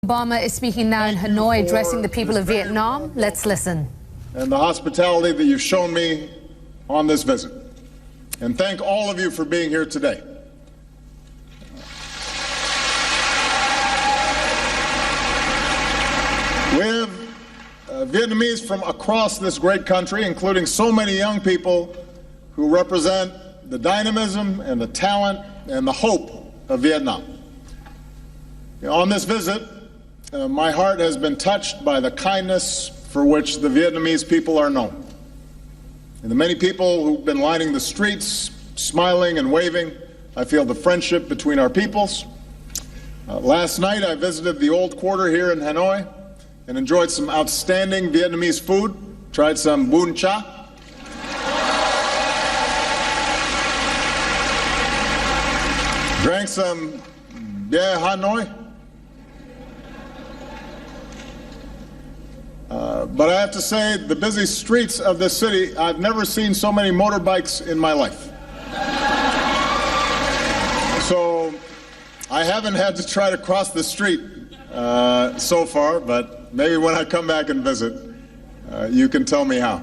Obama is speaking now in Hanoi, addressing the people of Vietnam. Let's listen. And the hospitality that you've shown me on this visit. And thank all of you for being here today. With Vietnamese from across this great country, including so many young people who represent the dynamism and the talent and the hope of Vietnam. On this visit, my heart has been touched by the kindness for which the Vietnamese people are known. And the many people who've been lining the streets, smiling and waving, I feel the friendship between our peoples. Last night I visited the old quarter here in Hanoi and enjoyed some outstanding Vietnamese food, tried some bún cha. Drank some beer Hanoi. But I have to say, the busy streets of this city, I've never seen so many motorbikes in my life. So I haven't had to try to cross the street so far, but maybe when I come back and visit, you can tell me how.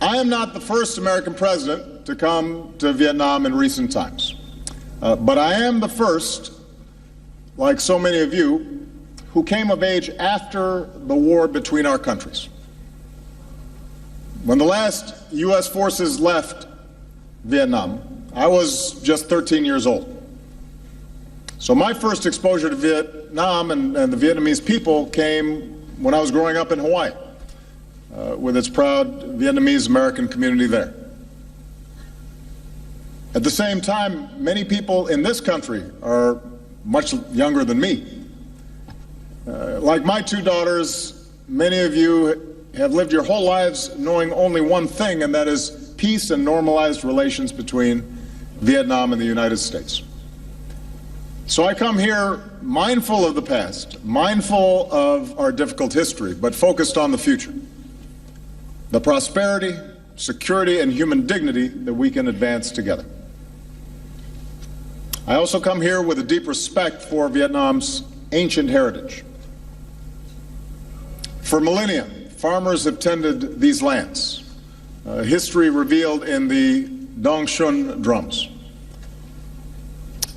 I am not the first American president to come to Vietnam in recent times, but I am the first, like so many of you, who came of age after the war between our countries. When the last U.S. forces left Vietnam, I was just 13 years old. So my first exposure to Vietnam and the Vietnamese people came when I was growing up in Hawaii, with its proud Vietnamese American community there. At the same time, many people in this country are much younger than me. Like my two daughters, many of you have lived your whole lives knowing only one thing, and that is peace and normalized relations between Vietnam and the United States. So I come here mindful of the past, mindful of our difficult history, but focused on the future. The prosperity, security, and human dignity that we can advance together. I also come here with a deep respect for Vietnam's ancient heritage. For millennia, farmers have tended these lands, history revealed in the Dong Shun drums.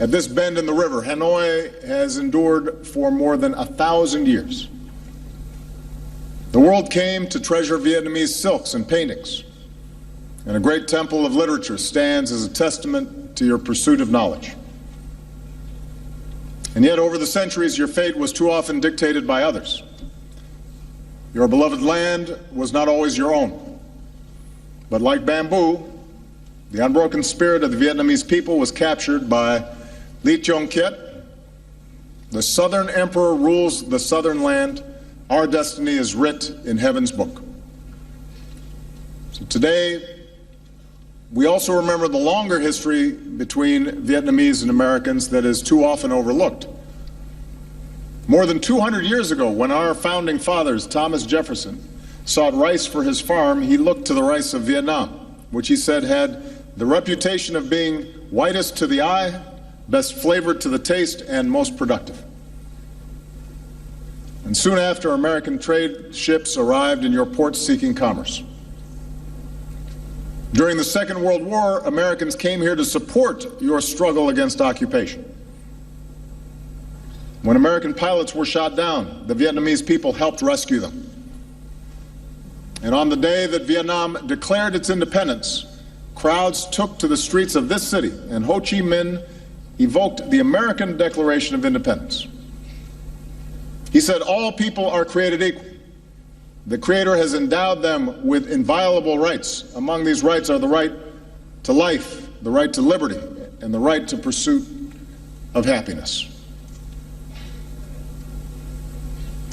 At this bend in the river, Hanoi has endured for more than 1,000 years. The world came to treasure Vietnamese silks and paintings, and a great temple of literature stands as a testament to your pursuit of knowledge. And yet, over the centuries, your fate was too often dictated by others. Your beloved land was not always your own. But like bamboo, the unbroken spirit of the Vietnamese people was captured by Ly Chong Kiet. The Southern Emperor rules the southern land. Our destiny is writ in heaven's book. So today, we also remember the longer history between Vietnamese and Americans that is too often overlooked. More than 200 years ago, when our founding fathers, Thomas Jefferson, sought rice for his farm, he looked to the rice of Vietnam, which he said had the reputation of being whitest to the eye, best flavored to the taste, and most productive. And soon after, American trade ships arrived in your ports seeking commerce. During the Second World War, Americans came here to support your struggle against occupation. When American pilots were shot down, the Vietnamese people helped rescue them. And on the day that Vietnam declared its independence, crowds took to the streets of this city, and Ho Chi Minh evoked the American Declaration of Independence. He said, all people are created equal. The Creator has endowed them with inviolable rights. Among these rights are the right to life, the right to liberty, and the right to pursuit of happiness.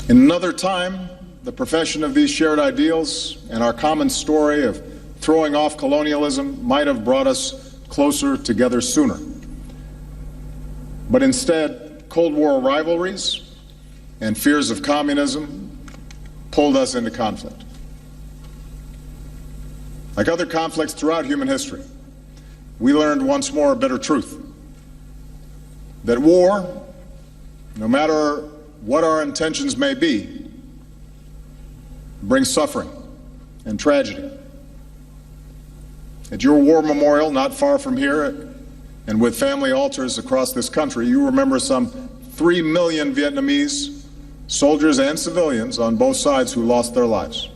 In another time, the profession of these shared ideals and our common story of throwing off colonialism might have brought us closer together sooner. But instead, Cold War rivalries and fears of communism pulled us into conflict. Like other conflicts throughout human history, we learned once more a bitter truth, that war no matter what our intentions may be, brings suffering and tragedy. At your war memorial, not far from here, and with family altars across this country, you remember some 3 million Vietnamese soldiers and civilians on both sides who lost their lives.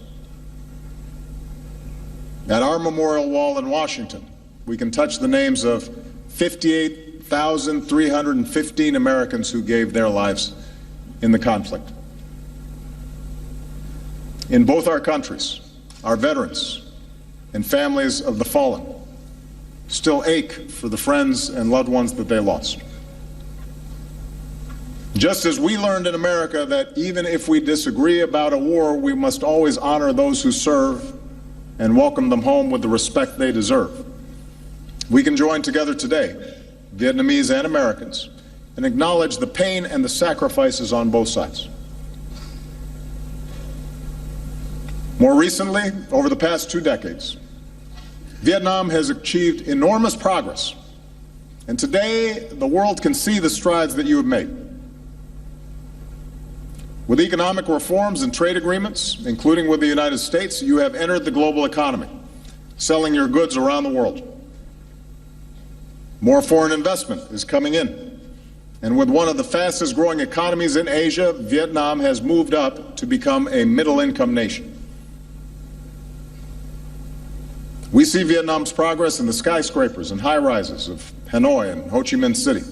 At our memorial wall in Washington, we can touch the names of 58,315 Americans who gave their lives in the conflict. In both our countries, our veterans and families of the fallen still ache for the friends and loved ones that they lost. Just as we learned in America that even if we disagree about a war, we must always honor those who serve and welcome them home with the respect they deserve, we can join together today, Vietnamese and Americans, and acknowledge the pain and the sacrifices on both sides. More recently, over the past 2 decades, Vietnam has achieved enormous progress, and today the world can see the strides that you have made. With economic reforms and trade agreements, including with the United States, you have entered the global economy, selling your goods around the world. More foreign investment is coming in, and with one of the fastest growing economies in Asia, Vietnam has moved up to become a middle-income nation. We see Vietnam's progress in the skyscrapers and high-rises of Hanoi and Ho Chi Minh City,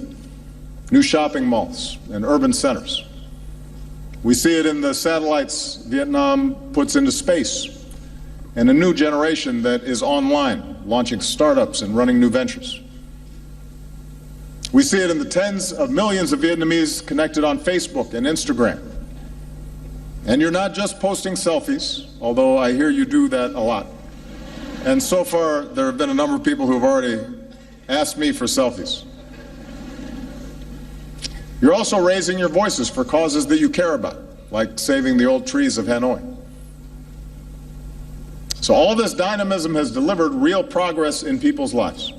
new shopping malls and urban centers. We see it in the satellites Vietnam puts into space, and a new generation that is online, launching startups and running new ventures. We see it in the tens of millions of Vietnamese connected on Facebook and Instagram. And you're not just posting selfies, although I hear you do that a lot. And so far, there have been a number of people who have already asked me for selfies. You're also raising your voices for causes that you care about, like saving the old trees of Hanoi. So all this dynamism has delivered real progress in people's lives.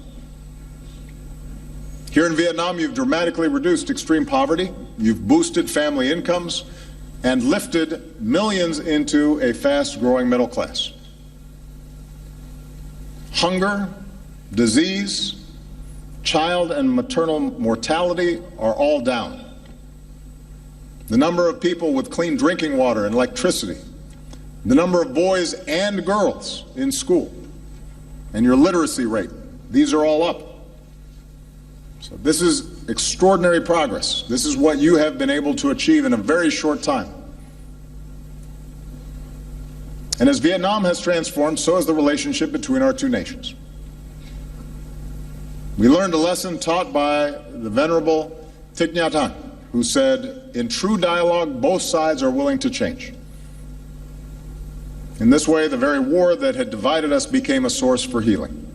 Here in Vietnam, you've dramatically reduced extreme poverty, you've boosted family incomes, and lifted millions into a fast-growing middle class. Hunger, disease, child and maternal mortality are all down. The number of people with clean drinking water and electricity, the number of boys and girls in school, and your literacy rate, these are all up. So this is extraordinary progress. This is what you have been able to achieve in a very short time. And as Vietnam has transformed, so has the relationship between our two nations. We learned a lesson taught by the Venerable Thich Nhat Hanh, who said, "In true dialogue, both sides are willing to change." In this way, the very war that had divided us became a source for healing.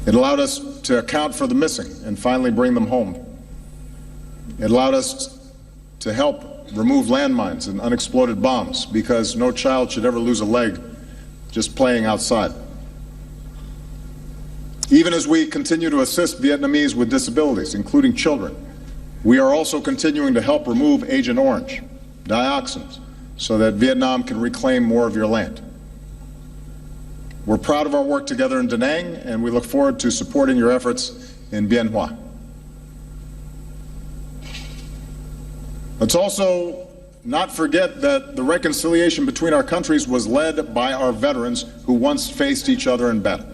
It allowed us to account for the missing and finally bring them home. It allowed us to help remove landmines and unexploded bombs, because no child should ever lose a leg just playing outside. Even as we continue to assist Vietnamese with disabilities, including children, we are also continuing to help remove Agent Orange, dioxins, so that Vietnam can reclaim more of your land. We're proud of our work together in Da Nang, and we look forward to supporting your efforts in Bien Hoa. Let's also not forget that the reconciliation between our countries was led by our veterans who once faced each other in battle.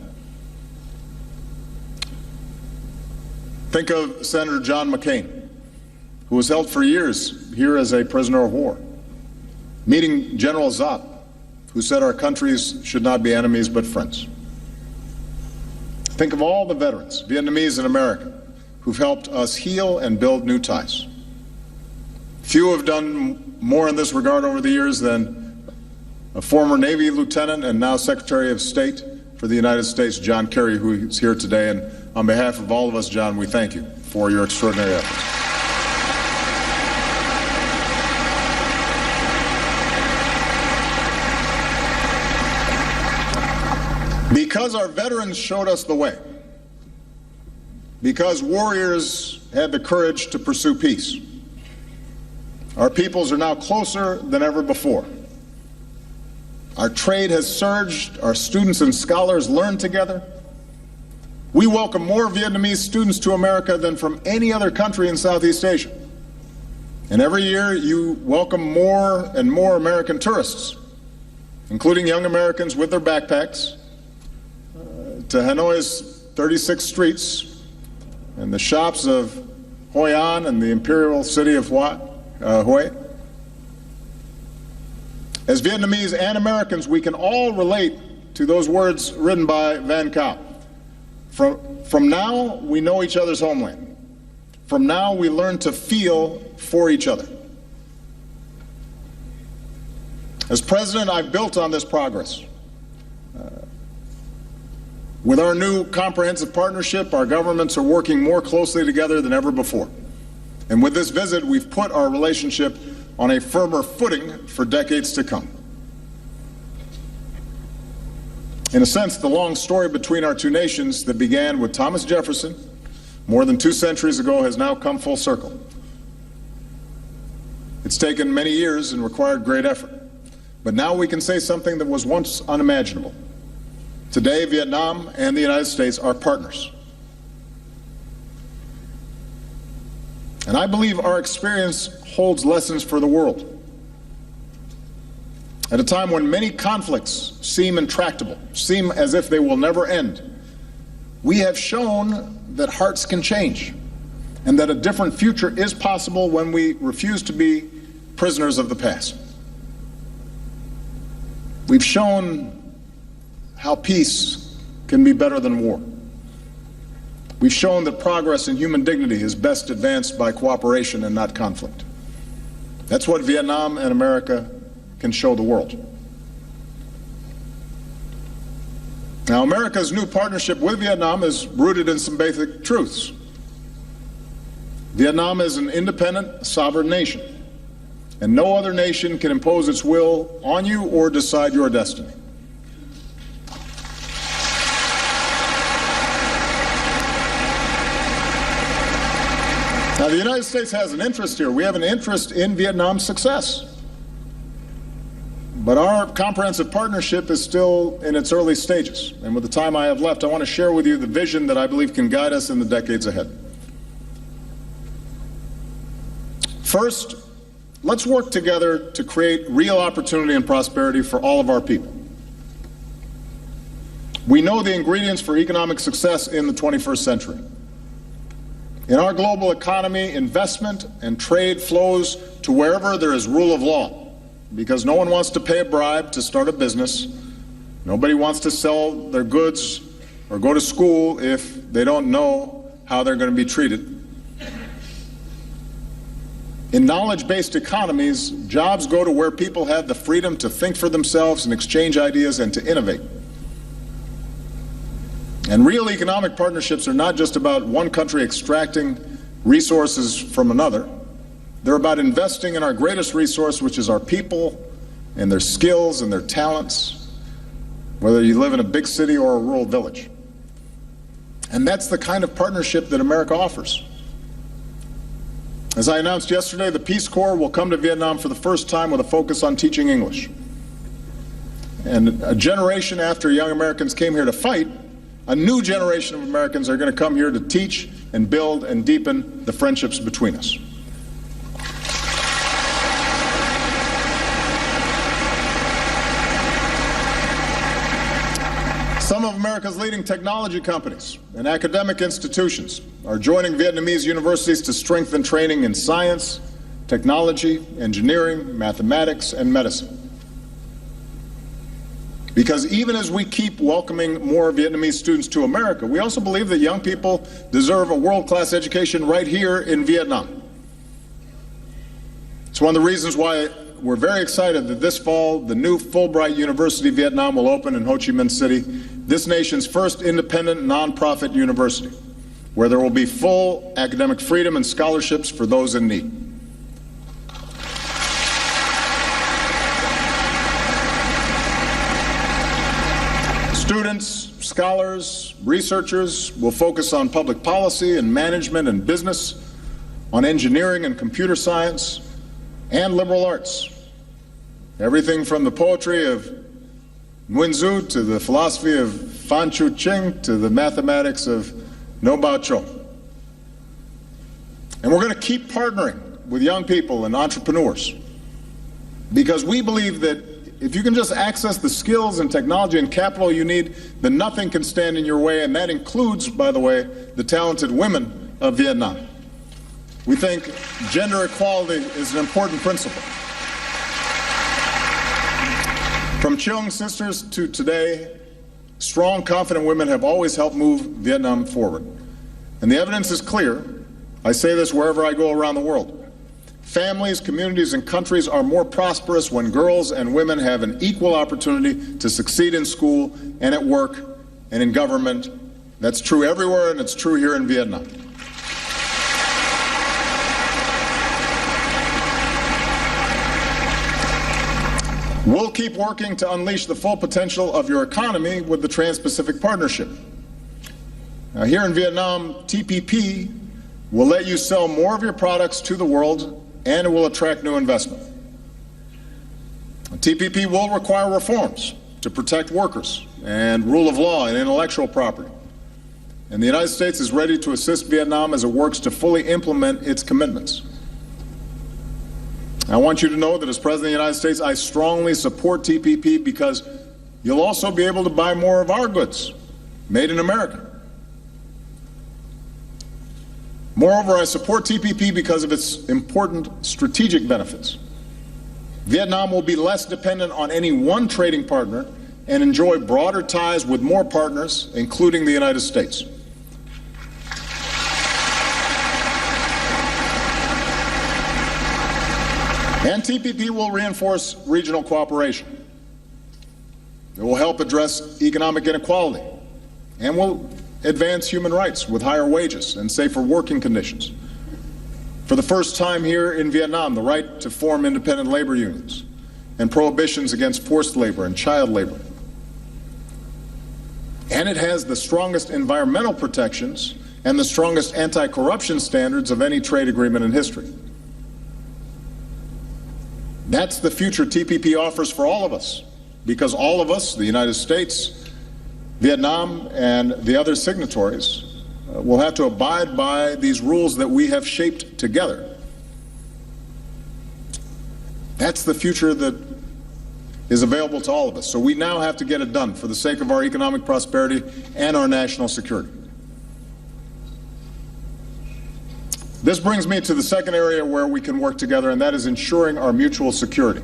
Think of Senator John McCain, who was held for years here as a prisoner of war. Meeting General Zop, who said our countries should not be enemies but friends. Think of all the veterans, Vietnamese and American, who've helped us heal and build new ties. Few have done more in this regard over the years than a former Navy lieutenant and now Secretary of State for the United States, John Kerry, who is here today. And on behalf of all of us, John, we thank you for your extraordinary efforts. Because our veterans showed us the way, because warriors had the courage to pursue peace. Our peoples are now closer than ever before. Our trade has surged, our students and scholars learn together. We welcome more Vietnamese students to America than from any other country in Southeast Asia. And every year you welcome more and more American tourists, including young Americans with their backpacks, to Hanoi's 36 streets and the shops of Hoi An and the imperial city of Hue. As Vietnamese and Americans, we can all relate to those words written by Van Cao. From now, we know each other's homeland. From now, we learn to feel for each other. As president, I've built on this progress. With our new comprehensive partnership, our governments are working more closely together than ever before. And with this visit, we've put our relationship on a firmer footing for decades to come. In a sense, the long story between our two nations that began with Thomas Jefferson more than 2 centuries ago has now come full circle. It's taken many years and required great effort. But now we can say something that was once unimaginable. Today, Vietnam and the United States are partners. And I believe our experience holds lessons for the world. At a time when many conflicts seem intractable, seem as if they will never end, we have shown that hearts can change and that a different future is possible when we refuse to be prisoners of the past. We've shown how peace can be better than war. We've shown that progress in human dignity is best advanced by cooperation and not conflict. That's what Vietnam and America can show the world. Now, America's new partnership with Vietnam is rooted in some basic truths. Vietnam is an independent, sovereign nation, and no other nation can impose its will on you or decide your destiny. Now, the United States has an interest here. We have an interest in Vietnam's success. But our comprehensive partnership is still in its early stages. And with the time I have left, I want to share with you the vision that I believe can guide us in the decades ahead. First, let's work together to create real opportunity and prosperity for all of our people. We know the ingredients for economic success in the 21st century. In our global economy, investment and trade flows to wherever there is rule of law, because no one wants to pay a bribe to start a business. Nobody wants to sell their goods or go to school if they don't know how they're going to be treated. In knowledge-based economies, jobs go to where people have the freedom to think for themselves and exchange ideas and to innovate. And real economic partnerships are not just about one country extracting resources from another. They're about investing in our greatest resource, which is our people and their skills and their talents, whether you live in a big city or a rural village. And that's the kind of partnership that America offers. As I announced yesterday, the Peace Corps will come to Vietnam for the first time with a focus on teaching English. And a generation after young Americans came here to fight, a new generation of Americans are going to come here to teach and build and deepen the friendships between us. Some of America's leading technology companies and academic institutions are joining Vietnamese universities to strengthen training in science, technology, engineering, mathematics, and medicine. Because even as we keep welcoming more Vietnamese students to America, we also believe that young people deserve a world-class education right here in Vietnam. It's one of the reasons why we're very excited that this fall the new Fulbright University Vietnam will open in Ho Chi Minh City, this nation's first independent nonprofit university, where there will be full academic freedom and scholarships for those in need. Students, scholars, researchers will focus on public policy and management and business, on engineering and computer science, and liberal arts. Everything from the poetry of Nguyên to the philosophy of Fan Chu Ching to the mathematics of No Bao Chou. And we're going to keep partnering with young people and entrepreneurs because we believe that if you can just access the skills and technology and capital you need, then nothing can stand in your way, and that includes, by the way, the talented women of Vietnam. We think gender equality is an important principle. From Chung sisters to today, strong, confident women have always helped move Vietnam forward. And the evidence is clear. I say this wherever I go around the world. Families, communities, and countries are more prosperous when girls and women have an equal opportunity to succeed in school and at work and in government. That's true everywhere, and it's true here in Vietnam. We'll keep working to unleash the full potential of your economy with the Trans-Pacific Partnership. Now, here in Vietnam, TPP will let you sell more of your products to the world, and it will attract new investment. TPP will require reforms to protect workers and rule of law and intellectual property. And the United States is ready to assist Vietnam as it works to fully implement its commitments. I want you to know that as President of the United States, I strongly support TPP because you'll also be able to buy more of our goods, made in America. Moreover, I support TPP because of its important strategic benefits. Vietnam will be less dependent on any one trading partner and enjoy broader ties with more partners, including the United States. And TPP will reinforce regional cooperation. It will help address economic inequality and will advance human rights with higher wages and safer working conditions. For the first time here in Vietnam, the right to form independent labor unions and prohibitions against forced labor and child labor. And it has the strongest environmental protections and the strongest anti-corruption standards of any trade agreement in history. That's the future TPP offers for all of us, because all of us, the United States, Vietnam, and the other signatories, will have to abide by these rules that we have shaped together. That's the future that is available to all of us. So we now have to get it done for the sake of our economic prosperity and our national security. This brings me to the second area where we can work together, and that is ensuring our mutual security.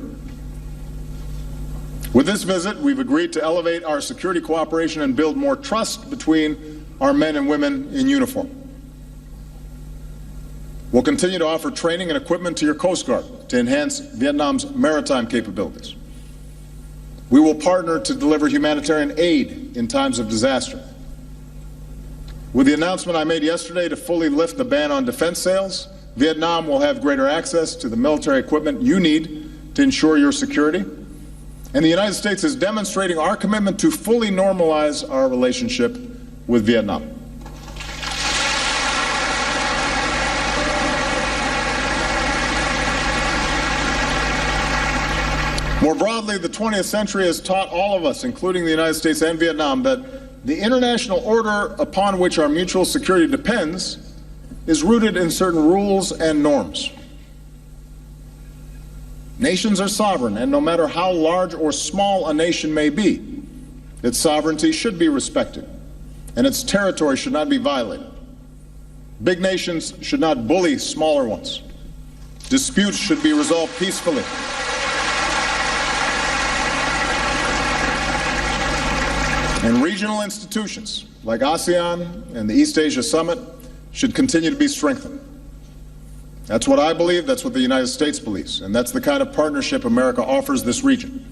With this visit, we've agreed to elevate our security cooperation and build more trust between our men and women in uniform. We'll continue to offer training and equipment to your Coast Guard to enhance Vietnam's maritime capabilities. We will partner to deliver humanitarian aid in times of disaster. With the announcement I made yesterday to fully lift the ban on defense sales, Vietnam will have greater access to the military equipment you need to ensure your security. And the United States is demonstrating our commitment to fully normalize our relationship with Vietnam. More broadly, the 20th century has taught all of us, including the United States and Vietnam, that the international order upon which our mutual security depends is rooted in certain rules and norms. Nations are sovereign, and no matter how large or small a nation may be, its sovereignty should be respected, and its territory should not be violated. Big nations should not bully smaller ones. Disputes should be resolved peacefully. And regional institutions like ASEAN and the East Asia Summit should continue to be strengthened. That's what I believe, that's what the United States believes, and that's the kind of partnership America offers this region.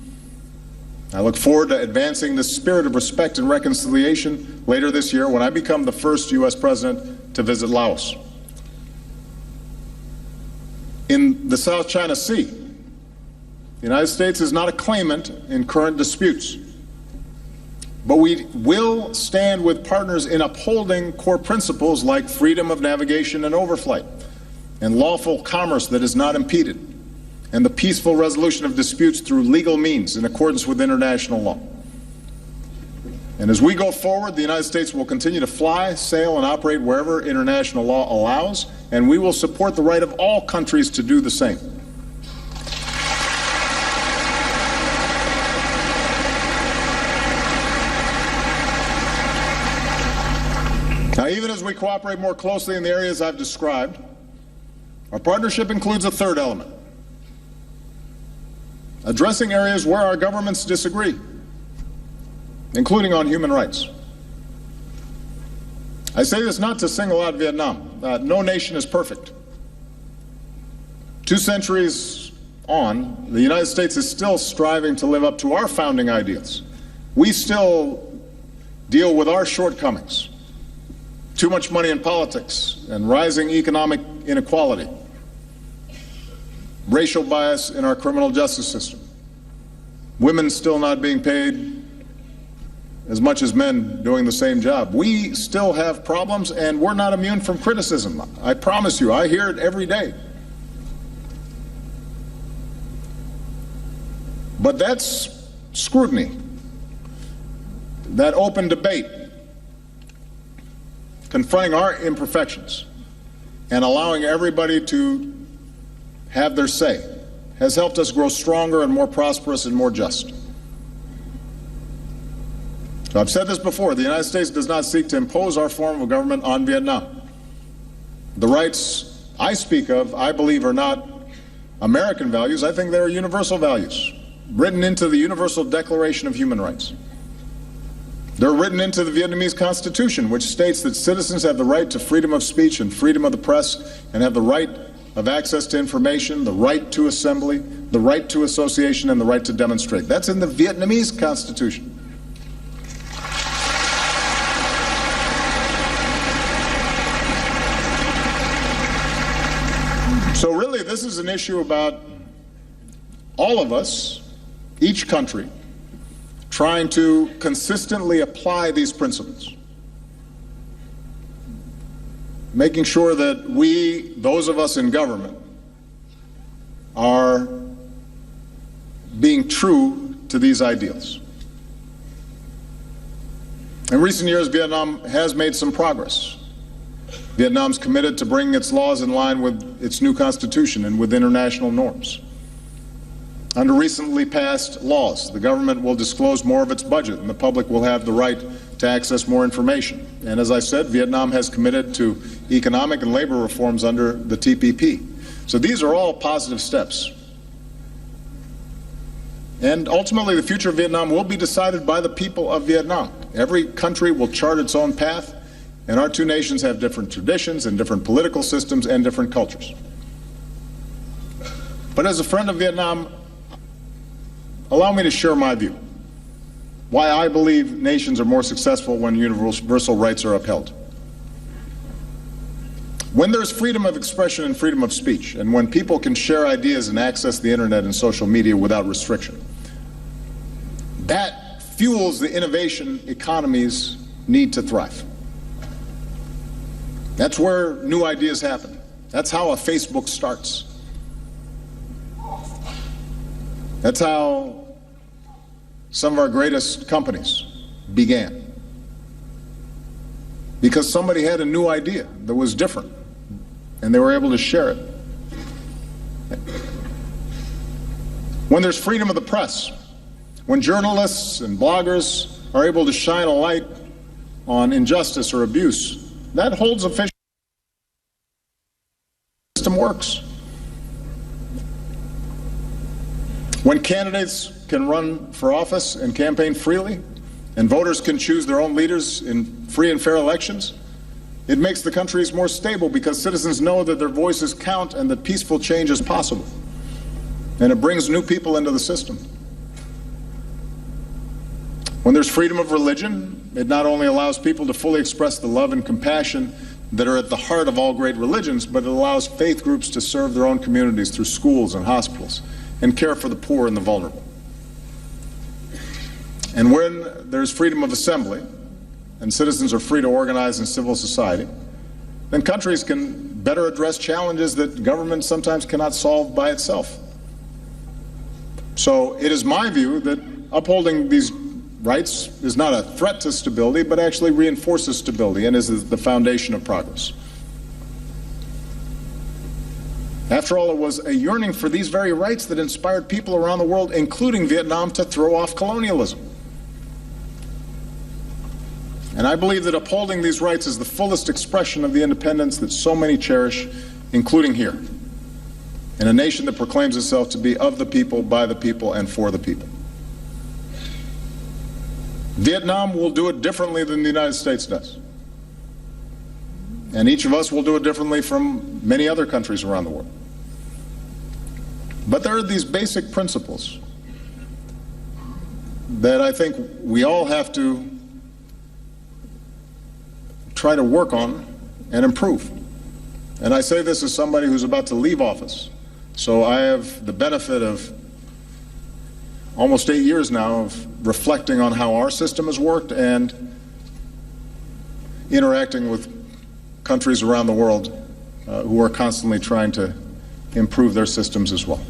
I look forward to advancing this spirit of respect and reconciliation later this year when I become the first U.S. president to visit Laos. In the South China Sea, the United States is not a claimant in current disputes. But we will stand with partners in upholding core principles like freedom of navigation and overflight, and lawful commerce that is not impeded, and the peaceful resolution of disputes through legal means in accordance with international law. And as we go forward, the United States will continue to fly, sail, and operate wherever international law allows, and we will support the right of all countries to do the same. Now, even as we cooperate more closely in the areas I've described, our partnership includes a third element: addressing areas where our governments disagree, including on human rights. I say this not to single out Vietnam. No nation is perfect. 2 centuries on, the United States is still striving to live up to our founding ideals. We still deal with our shortcomings: too much money in politics and rising economic inequality, racial bias in our criminal justice system, women still not being paid as much as men doing the same job. We still have problems, and we're not immune from criticism. I promise you, I hear it every day. But that's scrutiny, that open debate, confronting our imperfections and allowing everybody to have their say, has helped us grow stronger and more prosperous and more just. So I've said this before: the United States does not seek to impose our form of government on Vietnam. The rights I speak of, I believe, are not American values. I think they're universal values, written into the Universal Declaration of Human Rights. They're written into the Vietnamese Constitution, which states that citizens have the right to freedom of speech and freedom of the press, and have the right of access to information, the right to assembly, the right to association, and the right to demonstrate. That's in the Vietnamese Constitution. So really, this is an issue about all of us, each country, trying to consistently apply these principles, making sure that we, those of us in government, are being true to these ideals. In recent years, Vietnam has made some progress. Vietnam's committed to bringing its laws in line with its new constitution and with international norms. Under recently passed laws, the government will disclose more of its budget, and the public will have the right to access more information. And as I said, Vietnam has committed to economic and labor reforms under the TPP. So these are all positive steps. And ultimately, the future of Vietnam will be decided by the people of Vietnam. Every country will chart its own path, and our two nations have different traditions and different political systems and different cultures. But as a friend of Vietnam, allow me to share my view, why I believe nations are more successful when universal rights are upheld. When there's freedom of expression and freedom of speech, and when people can share ideas and access the internet and social media without restriction, that fuels the innovation economies need to thrive. That's where new ideas happen. That's how a Facebook starts. That's how some of our greatest companies began. Because somebody had a new idea that was different, and they were able to share it. When there's freedom of the press, when journalists and bloggers are able to shine a light on injustice or abuse, that holds official system works. When candidates can run for office and campaign freely, and voters can choose their own leaders in free and fair elections, it makes the countries more stable because citizens know that their voices count and that peaceful change is possible. And it brings new people into the system. When there's freedom of religion, it not only allows people to fully express the love and compassion that are at the heart of all great religions, but it allows faith groups to serve their own communities through schools and hospitals and care for the poor and the vulnerable. And when there's freedom of assembly and citizens are free to organize in civil society, then countries can better address challenges that government sometimes cannot solve by itself. So it is my view that upholding these rights is not a threat to stability, but actually reinforces stability and is the foundation of progress. After all, it was a yearning for these very rights that inspired people around the world, including Vietnam, to throw off colonialism. And I believe that upholding these rights is the fullest expression of the independence that so many cherish, including here, in a nation that proclaims itself to be of the people, by the people, and for the people. Vietnam will do it differently than the United States does. And each of us will do it differently from many other countries around the world. But there are these basic principles that I think we all have to try to work on and improve. And I say this as somebody who's about to leave office. So I have the benefit of almost 8 years now of reflecting on how our system has worked and interacting with countries around the world who are constantly trying to improve their systems as well.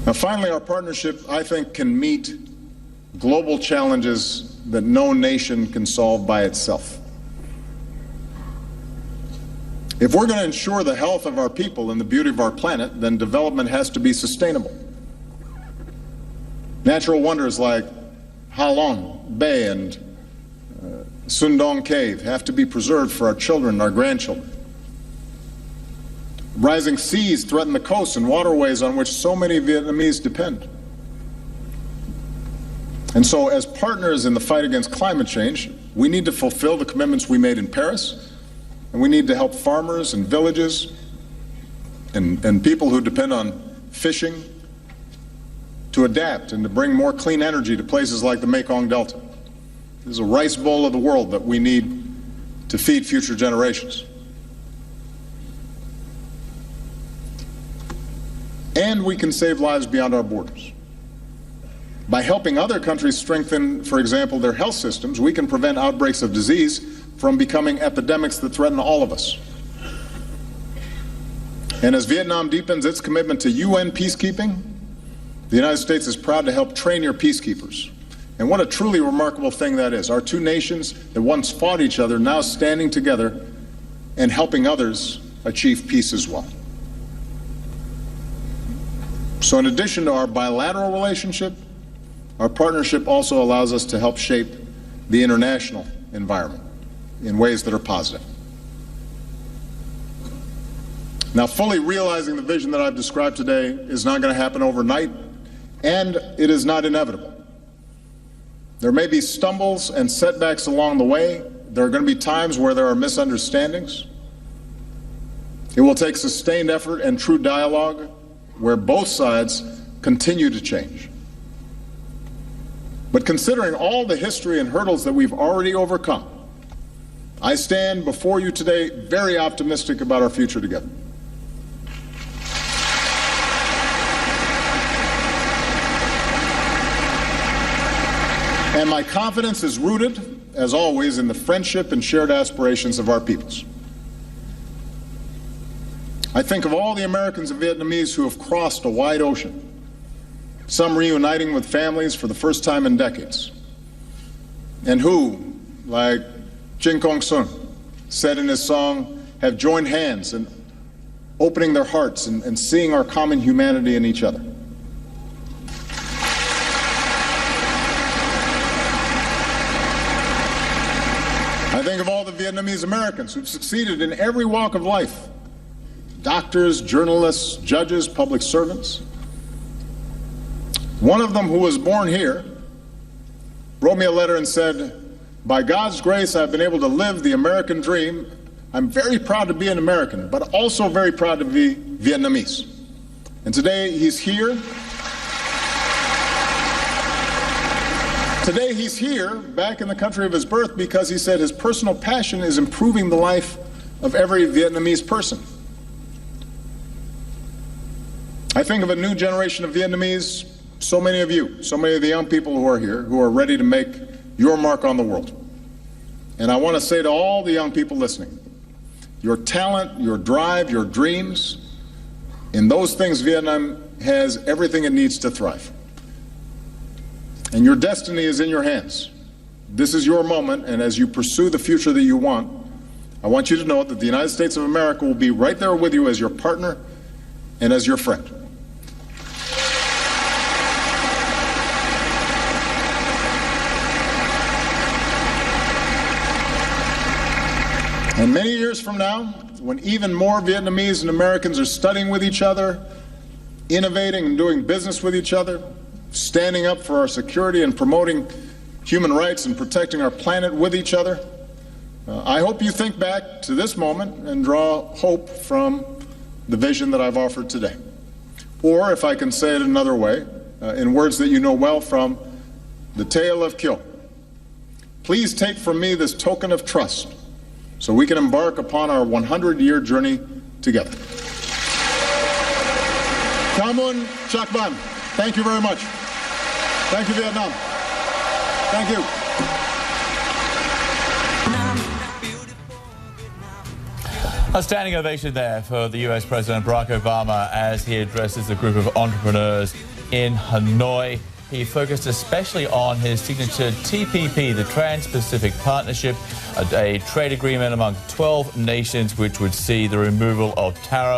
Now, finally, our partnership, I think, can meet global challenges that no nation can solve by itself. If we're going to ensure the health of our people and the beauty of our planet, then development has to be sustainable. Natural wonders like Ha Long Bay and Sundong Cave have to be preserved for our children and our grandchildren. Rising seas threaten the coasts and waterways on which so many Vietnamese depend. And so, as partners in the fight against climate change, we need to fulfill the commitments we made in Paris, and we need to help farmers and villages and people who depend on fishing to adapt and to bring more clean energy to places like the Mekong Delta. This is a rice bowl of the world that we need to feed future generations. And we can save lives beyond our borders. By helping other countries strengthen, for example, their health systems, we can prevent outbreaks of disease from becoming epidemics that threaten all of us. And as Vietnam deepens its commitment to UN peacekeeping, the United States is proud to help train your peacekeepers. And what a truly remarkable thing that is. Our two nations that once fought each other now standing together and helping others achieve peace as well. So in addition to our bilateral relationship, our partnership also allows us to help shape the international environment in ways that are positive. Now, fully realizing the vision that I've described today is not going to happen overnight, and it is not inevitable. There may be stumbles and setbacks along the way. There are going to be times where there are misunderstandings. It will take sustained effort and true dialogue where both sides continue to change. But considering all the history and hurdles that we've already overcome, I stand before you today very optimistic about our future together. And my confidence is rooted, as always, in the friendship and shared aspirations of our peoples. I think of all the Americans and Vietnamese who have crossed a wide ocean, some reuniting with families for the first time in decades, and who, like Chinh Kong Sun said in his song, have joined hands in opening their hearts and seeing our common humanity in each other. I think of all the Vietnamese Americans who've succeeded in every walk of life: doctors, journalists, judges, public servants. One of them, who was born here, wrote me a letter and said, "By God's grace, I've been able to live the American dream. I'm very proud to be an American, but also very proud to be Vietnamese." And today he's here. Today he's here, back in the country of his birth, because he said his personal passion is improving the life of every Vietnamese person. I think of a new generation of Vietnamese so many of you, so many of the young people who are here, who are ready to make your mark on the world. And I want to say to all the young people listening, your talent, your drive, your dreams, in those things Vietnam has everything it needs to thrive. And your destiny is in your hands. This is your moment, and as you pursue the future that you want, I want you to know that the United States of America will be right there with you as your partner and as your friend. And many years from now, when even more Vietnamese and Americans are studying with each other, innovating and doing business with each other, standing up for our security and promoting human rights and protecting our planet with each other, I hope you think back to this moment and draw hope from the vision that I've offered today. Or, if I can say it another way, in words that you know well from the tale of Kyo, please take from me this token of trust so we can embark upon our 100-year journey together. Kamun Chak Van. Thank you very much. Thank you, Vietnam. Thank you. A standing ovation there for the US President Barack Obama as he addresses a group of entrepreneurs in Hanoi. He focused especially on his signature TPP, the Trans-Pacific Partnership, a trade agreement among 12 nations which would see the removal of tariffs.